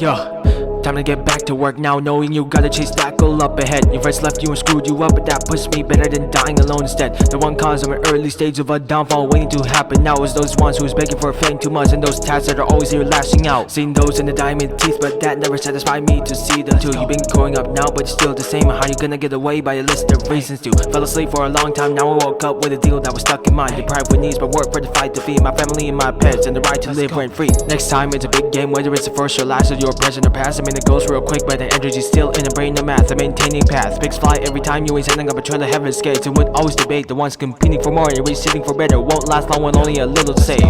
Time to get back to work now, knowing you gotta chase that goal up ahead. Your friends left you and screwed you up, but that puts me better than dying alone instead. The one cause of an early stage of a downfall waiting to happen now is those ones who's begging for fame too much, and those tats that are always here lashing out. Seen those in the diamond teeth, but that never satisfied me to see the two. You've been growing up now, but it's still the same. How you gonna get away by a list of reasons to? Fell asleep for a long time, now I woke up with a deal that was stuck in mind. Deprived with needs, but work for the fight to feed my family and my pets, and the right to live rent free. Next time it's a big game, whether it's the first or last of your present or past. I mean it goes real quick, but the energy's still in the brain of math. The maintaining path, pigs fly every time you ain't sending up a trail of heaven's gates. And would always debate the ones competing for more and receiving for better won't last long when only a little to save.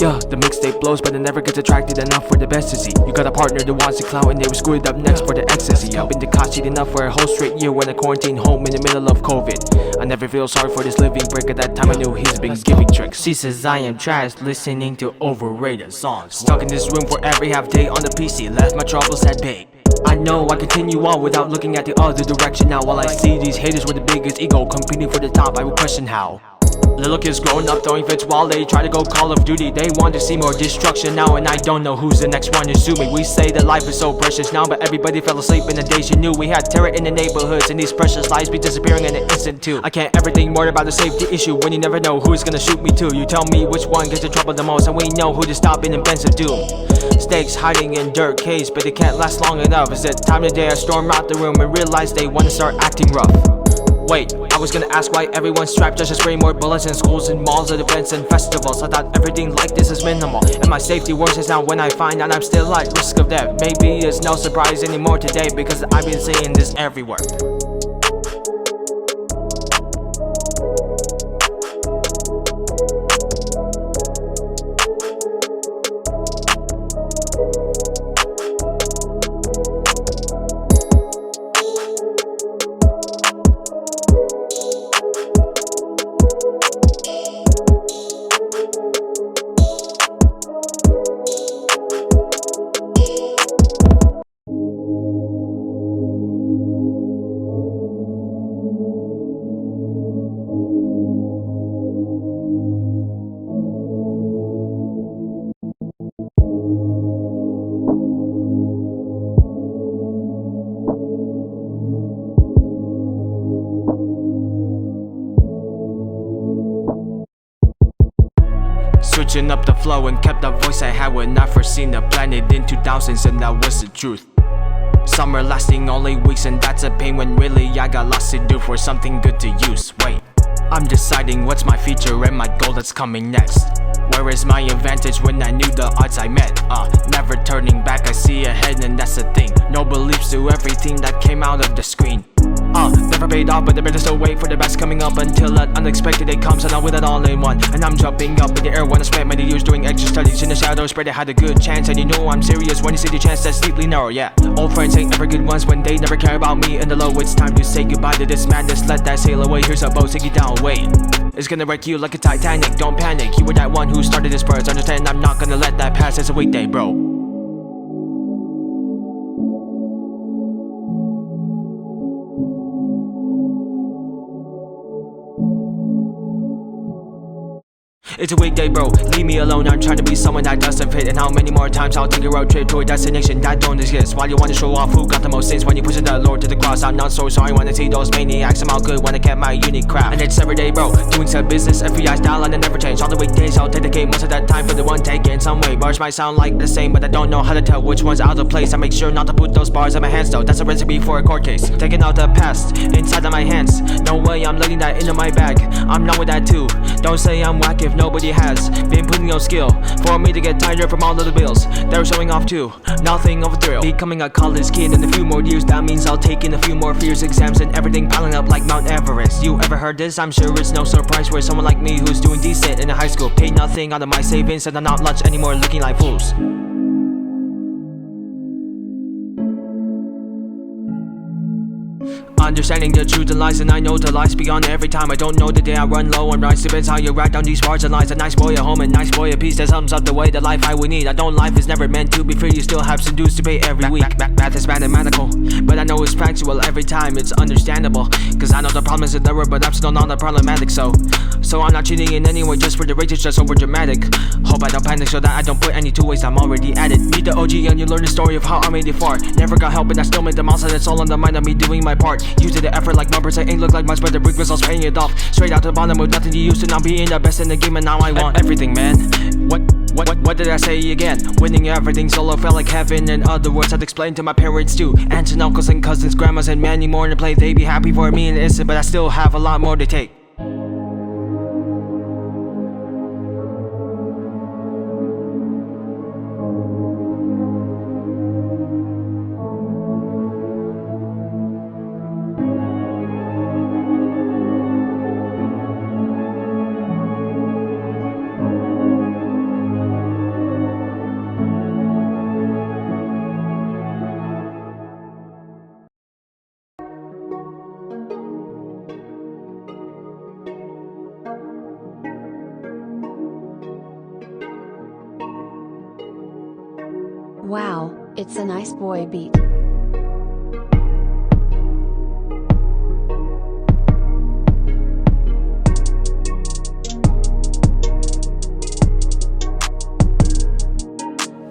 The mixtape blows, but it never gets attracted enough for the best to see. You got a partner that wants to clout, and they were screwed up next for the ecstasy. I've been decocted enough for a whole straight year when I quarantined home in the middle of COVID. I never feel sorry for this living break. At that time I knew he's been giving tricks. She says I am trash, listening to overrated songs. Stuck in this room for every half day on the PC, left my troubles at bay. I know I continue on without looking at the other direction now. While I see these haters with the biggest ego competing for the top, I would question how. Little kids growing up throwing fits while they try to go Call of Duty. They want to see more destruction now, and I don't know who's the next one to sue me. We say that life is so precious now, but everybody fell asleep in the days you knew. We had terror in the neighborhoods, and these precious lives be disappearing in an instant too. I can't ever think more about the safety issue when you never know who's gonna shoot me too. You tell me which one gets in trouble the most, and we know who to stop in events of doom. Snakes hiding in dirt caves, but they can't last long enough. It's that time of day I storm out the room and realize they wanna start acting rough. Wait, I was gonna ask why everyone's strapped just to spray more bullets in schools and malls at events and festivals. I thought everything like this is minimal, and my safety worsens now when I find out I'm still at risk of death. Maybe it's no surprise anymore today, because I've been seeing this everywhere. Switching up the flow and kept the voice I had when I first seen the planet in 2000s, and that was the truth. Summer lasting only weeks, and that's a pain when really I got lots to do for something good to use. Wait, I'm deciding what's my future and my goal that's coming next. Where is my advantage when I knew the odds I met? Never turning back, I see ahead, and that's the thing. No beliefs to everything that came out of the screen. Never paid off, but the better still wait for the best coming up until that unexpected day comes, and I'm with it all in one. And I'm jumping up in the air when I spent many years doing extra studies in the shadows, spread I had a good chance. And you know I'm serious when you see the chance that's deeply narrow, yeah. Old friends ain't ever good ones when they never care about me in the low. It's time to say goodbye to this madness, let that sail away. Here's a boat, take you down, wait. It's gonna wreck you like a Titanic, don't panic. You were that one who started this first, understand I'm not gonna let that pass. It's a weekday, bro. It's a weekday, bro, leave me alone. I'm trying to be someone that doesn't fit. And how many more times I'll take a road trip to a destination that don't exist? Why you wanna show off who got the most sins when you push the Lord to the cross? I'm not so sorry when I see those maniacs. I'm all good when I kept my unique craft. And it's every day, bro, doing some business. FBI style and it never change. All the weekdays I'll dedicate most of that time for the one take in some way. Bars might sound like the same, but I don't know how to tell which one's out of place. I make sure not to put those bars in my hands though. That's a recipe for a court case. Taking out the past inside of my hands. No way I'm letting that into my bag. I'm not with that too. Don't say I'm whack if nobody has been putting no skill for me to get tired from all of the bills they're showing off too. Nothing of a thrill. Becoming a college kid in a few more years, that means I'll take in a few more fears, exams and everything piling up like Mount Everest. You ever heard this? I'm sure it's no surprise for someone like me who's doing decent in high school. Paid nothing out of my savings and I'm not lunch anymore, looking like fools. understanding the truth and lies, and I know the lies beyond every time. I don't know the day I run low on rise. Depends how you write down these bars and lines. A nice boy at home and nice boy at peace, that sums up the way the life I would need. I don't, life is never meant to be free. You still have some dues to pay every week. Math is mathematical, but I know it's factual every time. It's understandable, cause I know the problem is an error, but I'm still not problematic. So I'm not cheating in any way just for the rate. It's just over dramatic. Hope I don't panic so that I don't put any two ways. I'm already at it. Meet the OG and you learn the story of how I made it far. Never got help, but I still made the mouse, and it's all on the mind of me doing my part. Using the effort like numbers, I ain't look like much, but the brick results paying it off. Straight out to the bottom with nothing to use to now being the best in the game, and now I want everything, man. What did I say again? Winning everything solo felt like heaven. In other words, I'd explain to my parents too. Aunts and uncles and cousins, grandmas and many more to play. They'd be happy for me in an instant, but I still have a lot more to take. Wow, it's a nice boy beat.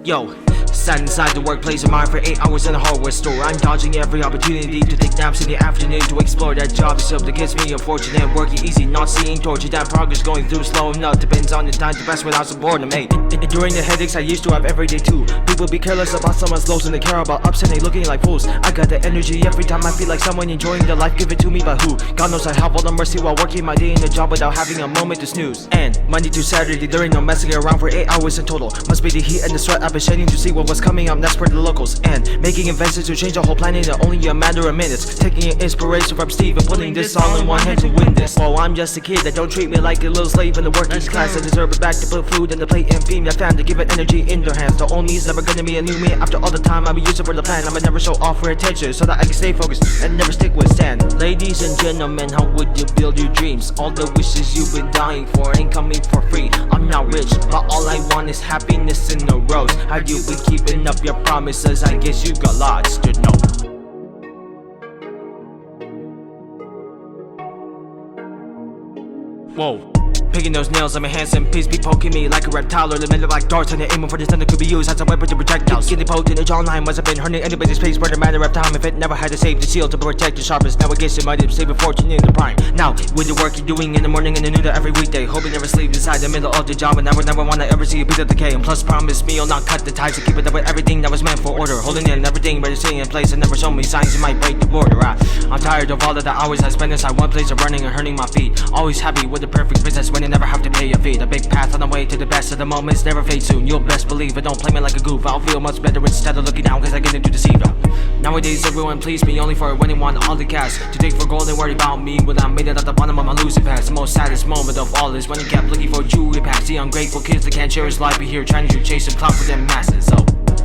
Yo, sat inside the workplace of mine for 8 hours in a hardware store. I'm dodging every opportunity to take naps in the afternoon, to explore that job itself that gets me unfortunate. Working easy, not seeing torture. That progress going through slow enough. Depends on the time to pass without some boredom, mate. During the headaches I used to have every day too. People be careless about someone's lows and they care about ups and they looking like fools. I got the energy every time I feel like someone enjoying their life. Give it to me, but who? God knows I have all the mercy while working my day in the job without having a moment to snooze. And Monday to Saturday there ain't no messing around for 8 hours in total. Must be the heat and the sweat I've been shedding to see what was coming up next for the locals. And making investments to change the whole planet in only a matter of minutes. Taking an inspiration from Steve and putting this all in one hand to win this. Well, I'm just a kid that don't treat me like a little slave in the working class. I deserve it back to put food in the plate and feed my fam, to give it energy in their hands. The old me's never gonna be a new me. After all the time I've been using for the plan, I'ma never show off for attention so that I can stay focused and never stick with stand. Ladies and gentlemen, how would you build your dreams? All the wishes you've been dying for ain't coming for free. I'm not rich, but all I want is happiness in a rose. How you been keeping up your promises? I guess you got lots to know. Whoa. Picking those nails on my hands and peace be poking me like a reptile, or the middle like darts, and the aiming for the thunder could be used as a weapon to projectiles. Getting poked in the jawline must have been hurting anybody's face, but a matter of time if it never had to save the seal to protect the sharpest. Now I guess it might have saved a fortune in the prime. Now with the work you're doing in the morning and the noon every weekday, hoping never sleep inside the middle of the job, and I would never wanna ever see a bit of decay. And plus promise me you'll not cut the ties to keep it up with everything that was meant for order, holding in everything ready sitting in place and never show me signs you might break the border. I'm tired of all of the hours I spend inside one place of running and hurting my feet. Always happy with the perfect business when you never have to pay a fee. A big path on the way to the best of the moments never fade soon. You'll best believe it, don't play me like a goof. I'll feel much better instead of looking down cause I get into deceive ya. Nowadays everyone please me only for winning one all the cash. To dig for gold and worry about me when I made it at the bottom of my losing pass. The most saddest moment of all is when he kept looking for jewelry packs. The ungrateful kids that can't cherish life be here trying to chase some clout for them masses. So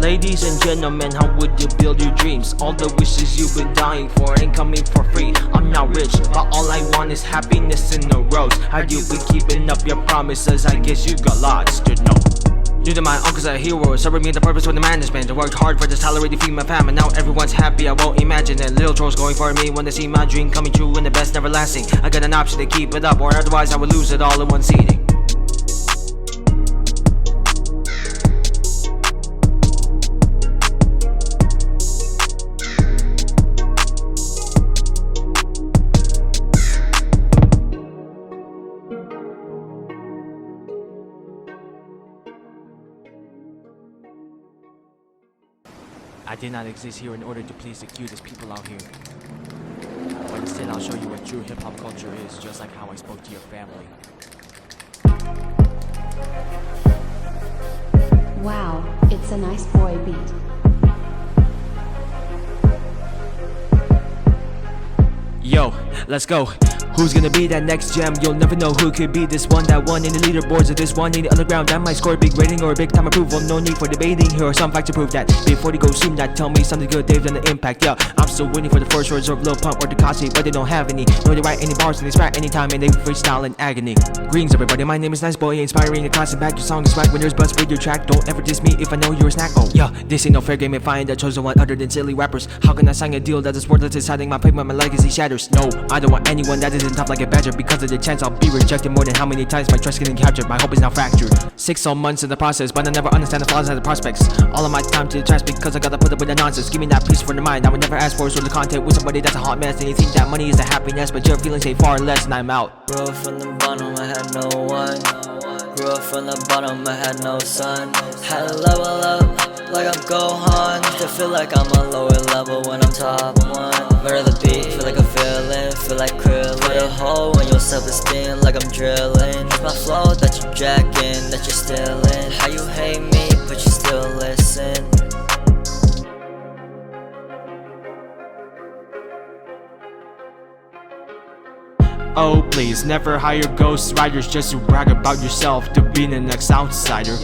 ladies and gentlemen, how would you build your dreams? All the wishes you've been dying for ain't coming for free. I'm not rich, but all I want is happiness in a rose. How you been keeping up your promises? I guess you got lots to know. Due to my uncle's a hero, serving me the purpose for the management. I worked hard for the salary to feed my fam, and now everyone's happy. I won't imagine it. Little trolls going for me when they see my dream coming true and the best never lasting. I got an option to keep it up, or otherwise I would lose it all in one seating. I did not exist here in order to please the cutest people out here. But instead I'll show you what true hip-hop culture is, just like how I spoke to your family. Wow, it's a nice boy beat. Yo, let's go. Who's gonna be that next gem? You'll never know who could be this one, that one in the leaderboards of this one in the underground. That might score a big rating or a big time approval. No need for debating, here are some facts to prove that. Before they go zoom that, tell me something good, they've done an impact. Yeah, I'm still waiting for the first words of Lil Pump or Tekashi, but they don't have any. Nor they write any bars and they spat anytime and they freestyle in agony. Greetings everybody, my name is Nice Boy, inspiring the class and back. Your song is swag when there's buzz with your track. Don't ever diss me if I know you're a snack. Oh yeah, this ain't no fair game if I ain't the chosen one other than silly rappers. How can I sign a deal that is worthless, deciding my payment, my legacy shatters? No, I don't want anyone that isn't tough like a badger, because of the chance I'll be rejected more than how many times my trust getting captured. My hope is now fractured. 6 whole months in the process, but I never understand the flaws and the prospects. All of my time to the test because I gotta put up with the nonsense. Give me that peace for the mind. I would never ask for sort of content with somebody that's a hot mess. And you think that money is the happiness, but your feelings ain't far less, and I'm out. Grew up from the bottom, I had no one. Grew up from the bottom, I had no son. Had to level up like I'm Gohan, to feel like I'm on lower level when I'm top one. Murder the beat, feel like I'm feeling, feel like Krillin. Put a hole in your self-esteem like I'm drilling. It's my flow that you jacking, that you're stealing. How you hate me, but you still listen. Oh please, never hire ghost writers just to brag about yourself to be the next outsider.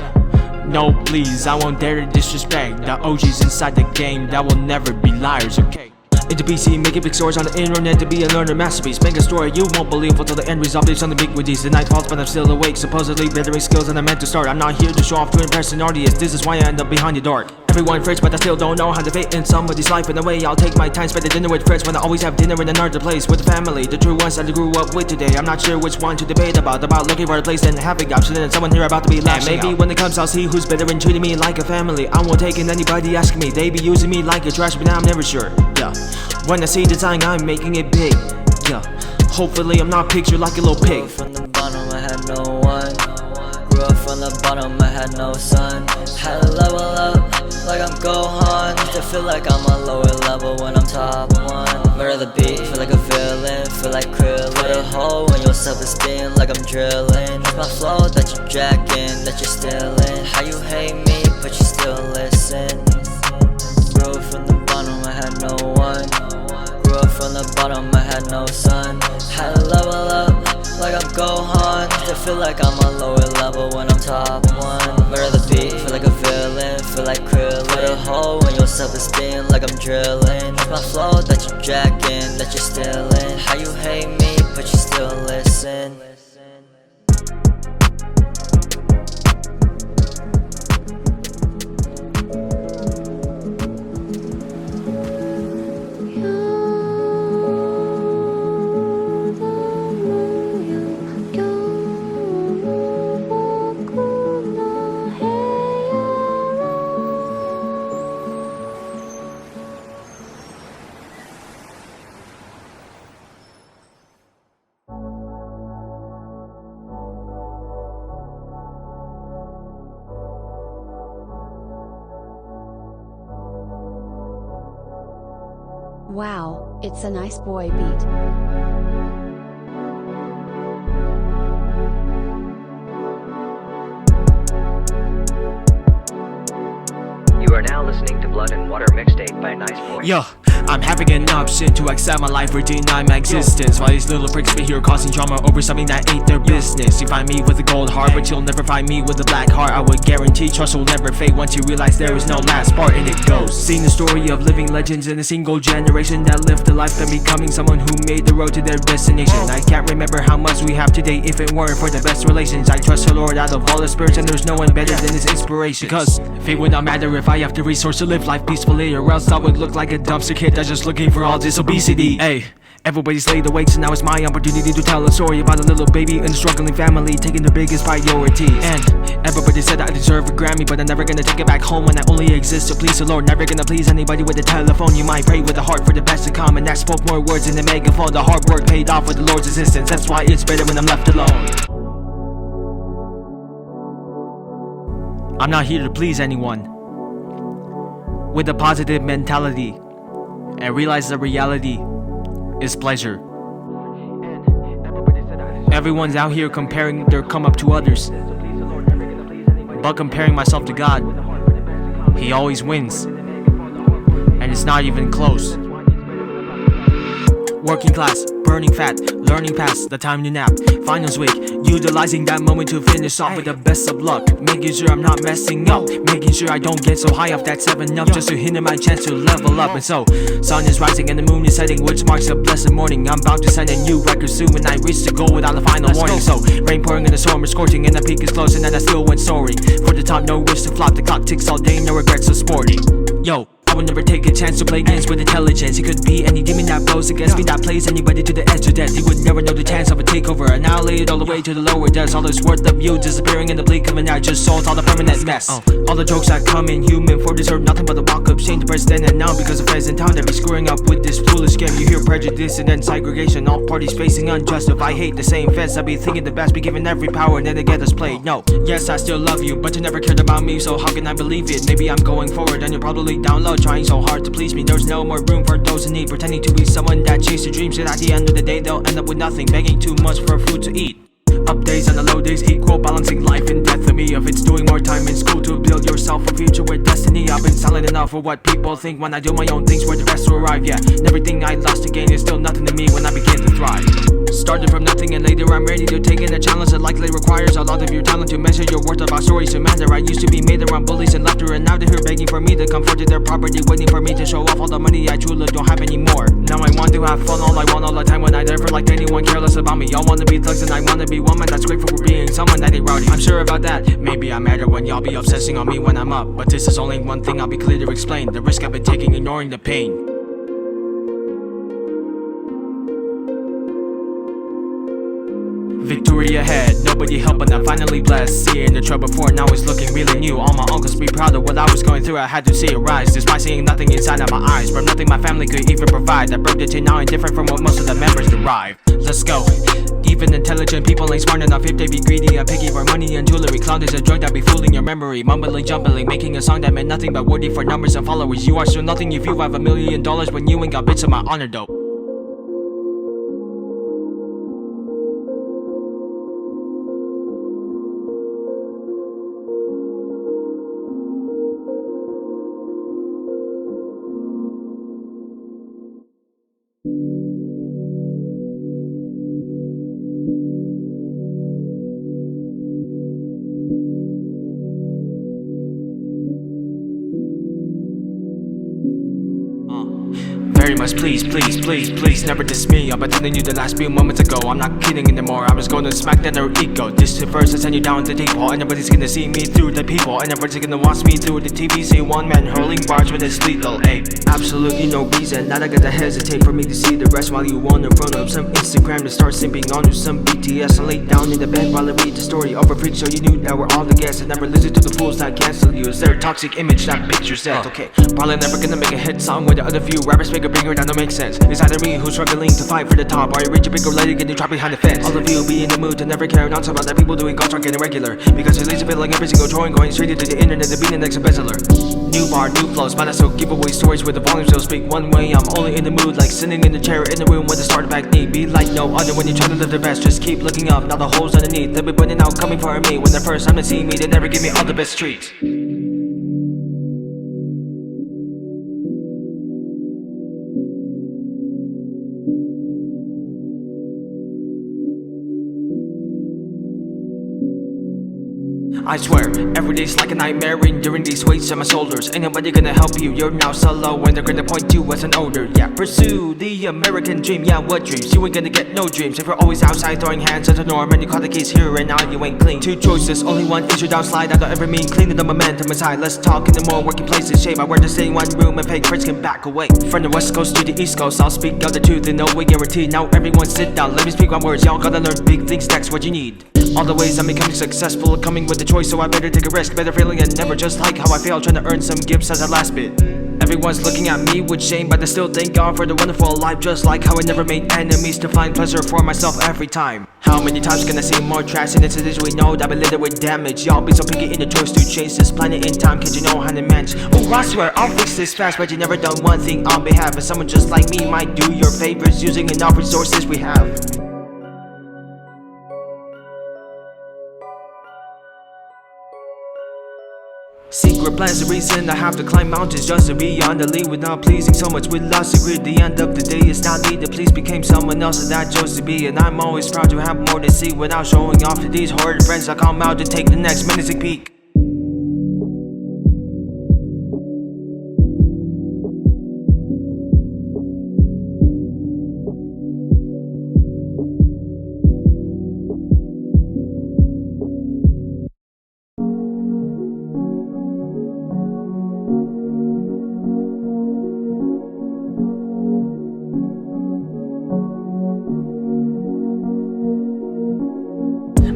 No please, I won't dare to disrespect the OGs inside the game that will never be liars, okay? Into PC, making big stories on the internet to be a learner masterpiece. Make a story you won't believe until the end result leaves on the big release. The night falls but I'm still awake, supposedly bettering skills than I meant to start. I'm not here to show off to impress an audience, this is why I end up behind the dark. Everyone frets, but I still don't know how to fit in somebody's life. In a way, I'll take my time, spend the dinner with friends when I always have dinner in another place with the family, the true ones that I grew up with today. I'm not sure which one to debate about looking for a place and having options and someone here about to be left. Maybe when it comes, I'll see who's better and treating me like a family. I won't take in anybody asking me, they be using me like a trash, but now I'm never sure. Yeah, when I see the design, I'm making it big. Yeah, hopefully I'm not pictured like a little pig. From the bottom, I had no one. Grew up from the bottom, I had no son. Had to level up like I'm Gohan, to feel like I'm on lower level when I'm top one. Murder the beat, feel like a villain, feel like Krillin. Put a hole in your self-esteem like I'm drilling. It's my flow that you jacking, that you're stealing. How you hate me, but you still listen. Grew up from the bottom, I had no one. Grew up from the bottom, I had no son. Had to level up like I'm Gohan, to feel like I'm on lower level when I'm top one. Murder the beat, feel like a villain, feel like Krillin. Put a hole in your self-esteem like I'm drilling. It's my flow that you jacking, that you're stealing. How you hate me, but you still listen. Wow, it's a nice boy beat. You are now listening to Blood Water Mixtape by Nice Boy. Yo, I'm having an option to accept my life or deny my existence. While these little pricks be here causing drama over something that ain't their business. You find me with a gold heart, but you'll never find me with a black heart. I would guarantee trust will never fade once you realize there is no last part, and it goes. Seeing the story of living legends in a single generation that lived a life and becoming someone who made the road to their destination. I can't remember how much we have today if it weren't for the best relations. I trust the Lord out of all the spirits, and there's no one better than his inspiration. Because fate would not matter if I have the resource to live life peacefully, or else I would look like a dumpster kid that's just looking for all this obesity. Hey, everybody's laid awake, so now it's my opportunity to tell a story about a little baby and a struggling family taking the biggest priorities. And everybody said I deserve a Grammy, but I'm never gonna take it back home when I only exist to please the Lord. Never gonna please anybody with a telephone. You might pray with a heart for the best to come, and that spoke more words than a megaphone. The hard work paid off with the Lord's assistance. That's why it's better when I'm left alone. I'm not here to please anyone. With a positive mentality, and realize the reality is pleasure. Everyone's out here comparing their come up to others, but comparing myself to God, He always wins, and it's not even close. Working class, burning fat, learning past the time to nap. Finals week, utilizing that moment to finish off with the best of luck. Making sure I'm not messing up, making sure I don't get so high off that 7-up, just to hinder my chance to level up. And so, sun is rising and the moon is setting, which marks a blessed morning. I'm about to set a new record soon when I reach the goal without a final warning. So, rain pouring and the storm is scorching and the peak is close and then I still went soaring. For the top, no wish to flop, the clock ticks all day, no regrets, so sporty. Yo, I would never take a chance to play games with intelligence. It could be any demon that blows against me, that plays anybody to the edge of death. You would never know the chance of a takeover, annihilated all the way to the lower depths. All this worth of you disappearing in the blink of an eye just solves all the permanent mess. All the jokes that come in human for deserve nothing but the walk-up shame to present and now because of feds in town that be screwing up with this foolish game. You hear prejudice and then segregation, all parties facing unjustified hate. The same feds that be thinking the best, be given every power and then they get us played. No, yes I still love you, but you never cared about me, so how can I believe it? Maybe I'm going forward and you're probably down low, trying so hard to please me. There's no more room for those in need, pretending to be someone that chases their dreams, yet at the end of the day they'll end up with nothing, begging too much for food to eat. Up days and the low days equal, balancing life and death for me. If it's doing more time in school to build yourself a future with destiny, I've been silent enough for what people think when I do my own things where the rest will arrive. Yeah, and everything I lost to gain is still nothing to me when I begin to thrive. Started from nothing and later I'm ready to take in a challenge that likely requires a lot of your talent to measure your worth of our stories to matter. I used to be made around bullies and laughter, and now they're here begging for me to come forth to their property, waiting for me to show off all the money I truly don't have anymore. Now I want to have fun all I want all the time when I never liked anyone careless about me. Y'all wanna be thugs and I wanna be one man that's grateful for being someone that ain't rowdy. I'm sure about that. Maybe I matter when y'all be obsessing on me when I'm up, but this is only one thing I'll be clear to explain: the risk I've been taking, ignoring the pain. Victory ahead, nobody helped but I'm finally blessed. Seeing the trouble before, now it's looking really new. All my uncles be proud of what I was going through, I had to see it rise. Despite seeing nothing inside of my eyes, from nothing my family could even provide. That broke the chain, now I'm different from what most of the members derive. Let's go. Even intelligent people ain't smart enough if they be greedy and picky for money and jewelry. Cloud is a drug that be fooling your memory. Mumbling, jumbling, making a song that meant nothing but worthy for numbers and followers. You are still nothing if you have $1 million when you ain't got bits of my honor dope. Very much please, please, please, please never diss me. I've been telling you the last few moments ago, I'm not kidding anymore. I was going to smack down their ego. This is first, I send you down the deep hole, and everybody's gonna see me through the people, and everybody's gonna watch me through the TV. See one man hurling bars with his lethal, ayy. Absolutely no reason, not I gotta hesitate for me to see the rest while you on in front of some Instagram to start simping on to some BTS and lay down in the bed while I read the story over preach, so you knew that we're all the guests and never listen to the fools that cancel you. It's their toxic image that picture set. Okay, probably never gonna make a hit song with the other few rappers make a bigger that don't make sense. It's either me who's struggling to fight for the top, or you reach a bigger leg and you drop behind the fence. All of you be in the mood to never care not about that people doing ghost are getting regular, because it's lazy feeling every single drawing going straight into the internet to be the next embezzler. New bar, new flows, but I still give away stories with the volume still speak one way. I'm only in the mood like sitting in the chair in the room with the starter back knee. Be like no other when you try to live the best, just keep looking up, not the holes underneath. They'll be putting out coming for me when the first time they see me, they never give me all the best treats. I swear, every day's like a nightmare enduring these weights on my shoulders. Ain't nobody gonna help you, you're now solo and they're gonna point you as an older. Yeah, pursue the American dream, yeah, what dreams? You ain't gonna get no dreams if you're always outside throwing hands at the norm and you caught the keys here and now you ain't clean. Two choices, only one is your downslide, I don't ever mean cleaning the momentum aside. Let's talk in the more working places, shape I wear to stay in one room and fake friends can back away. From the west coast to the east coast, I'll speak out the truth and no way guaranteed. Now everyone sit down, let me speak my words, y'all gotta learn big things next, what you need. All the ways I'm becoming successful, coming with a choice, so I better take a risk. Better feeling and never just like how I feel, trying to earn some gifts as a last bit. Everyone's looking at me with shame, but I still thank God for the wonderful life. Just like how I never made enemies to find pleasure for myself every time. How many times can I see more trash in cities we know that been littered with damage? Y'all be so picky in the choice to chase this planet in time, can't you know how to manage? Oh, I swear I'll fix this fast, but you never done one thing on behalf of someone just like me. Might do your favors using enough resources we have. Secret plans, the reason I have to climb mountains just to be on the lead without pleasing so much with lost secret. The end of the day is not me, the please became someone else that I chose to be. And I'm always proud to have more to see without showing off to these horrid friends that come out to take the next menacing peek.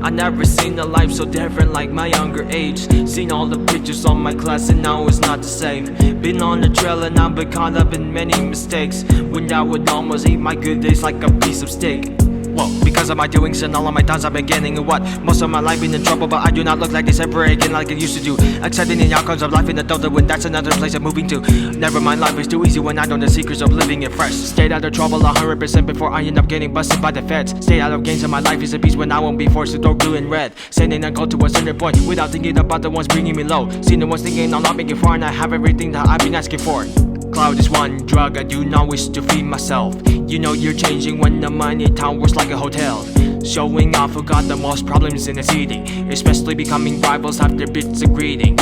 I never seen a life so different like my younger age. Seen all the pictures on my class and now it's not the same. Been on the trail and I've been caught up in many mistakes, when I would almost eat my good days like a piece of steak. Whoa, because of my doings and all of my times I've been getting in what most of my life been in trouble, but I do not look like this ever again like I used to do. Accepting the outcomes of life in adulthood when that's another place I'm moving to. Never mind, life is too easy when I know the secrets of living it fresh. Stayed out of trouble 100% before I end up getting busted by the feds. Stay out of games and my life is a peace when I won't be forced to throw blue and red. Sending a goal to a certain point without thinking about the ones bringing me low. Seeing the ones thinking I'm not making far and I have everything that I've been asking for. Cloud is one drug I do not wish to feed myself. You know you're changing when the money town works like a hotel. Showing off who got the most problems in the city, especially becoming rivals after bits of greeting.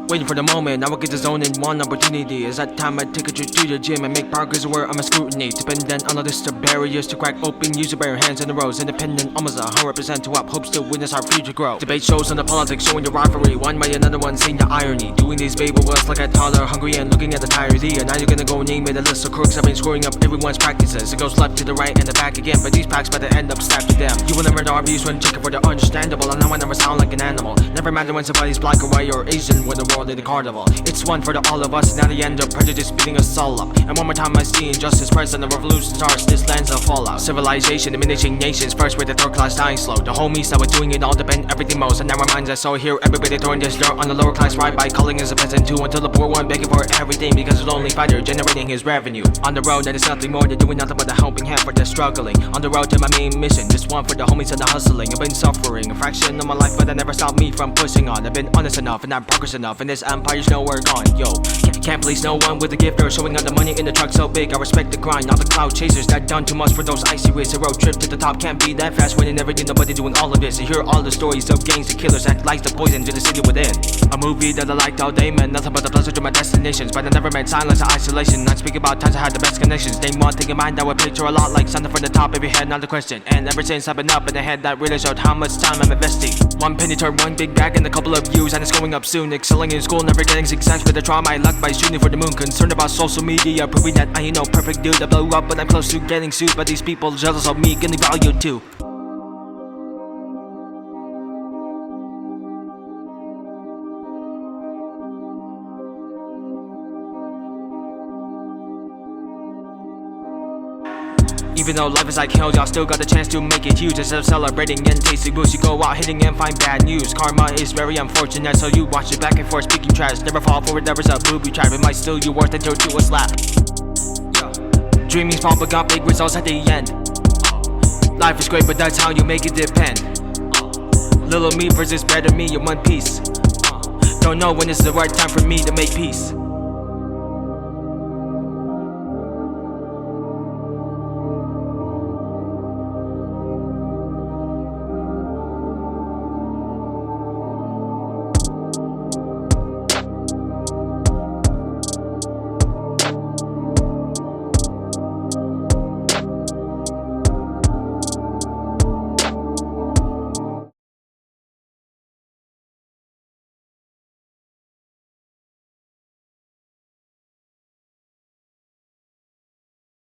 Waiting for the moment, I will get the zone in one opportunity. It's that time I take a trip to the gym and make progress where I'm a scrutiny. Dependent on a list of barriers to crack open, use your bare hands in the rows. Independent, almost 100% to up, hopes to witness our future grow. Debate shows on the politics, showing the rivalry, one way another one, seeing the irony. Doing these baby words like a toddler, hungry and looking at the tiredly. And now you're gonna go name it a list of crooks I've been screwing up everyone's practices. It goes left to the right and the back again, but these packs better end up stabbed to them. You will never know our views when checking for the understandable, and now I never sound like an animal. Never matter when somebody's black or white or Asian, when the world in the carnival. It's one for the all of us, and now the end of prejudice beating us all up. And one more time I see injustice present, the revolution starts, this land's a fallout. Civilization diminishing nations, first with the third class dying slow. The homies that were doing it all depend everything most, and now our minds are so here, everybody throwing this dirt on the lower class right by calling us a peasant too, until the poor one begging for everything because it's only fighter generating his revenue. On the road that is nothing more than doing nothing but a helping hand for the struggling. On the road to my main mission, just one for the homies and the hustling. I've been suffering a fraction of my life, but that never stopped me from pushing on. I've been honest enough and I'm progress enough, and this empire's nowhere gone. Yo, can't please no one with a gift or showing out the money in the truck so big. I respect the grind, not the cloud chasers that done too much for those icy ways. A road trip to the top can't be that fast when you never did nobody doing all of this. You hear all the stories of gangs and killers that like the poison to the city within. A movie that I liked all day meant nothing but the pleasure to my destinations, but I never meant silence or isolation. Not speaking about times I had the best connections. Name one thing in mind that would picture a lot like something from the top of your head, not a question. And ever since I've been up in the head, that really showed how much time I'm investing. One penny turned one big bag in a couple of years, and it's going up soon. Excelling in school, never getting success with the trauma I luck by shooting for the moon. Concerned about social media, proving that I ain't no perfect dude. I blow up, but I'm close to getting sued by these people jealous of me, getting value too. Even though life is like hell, y'all still got the chance to make it huge. Instead of celebrating and tasting boost, you go out hitting and find bad news. Karma is very unfortunate, so you watch it back and forth speaking trash. Never fall for it, never's a booby trap. It might steal your worth and turn to a slap. Dreaming small but got big results at the end. Life is great, but that's how you make it depend. Little me versus better me in one piece. Don't know when it's the right time for me to make peace.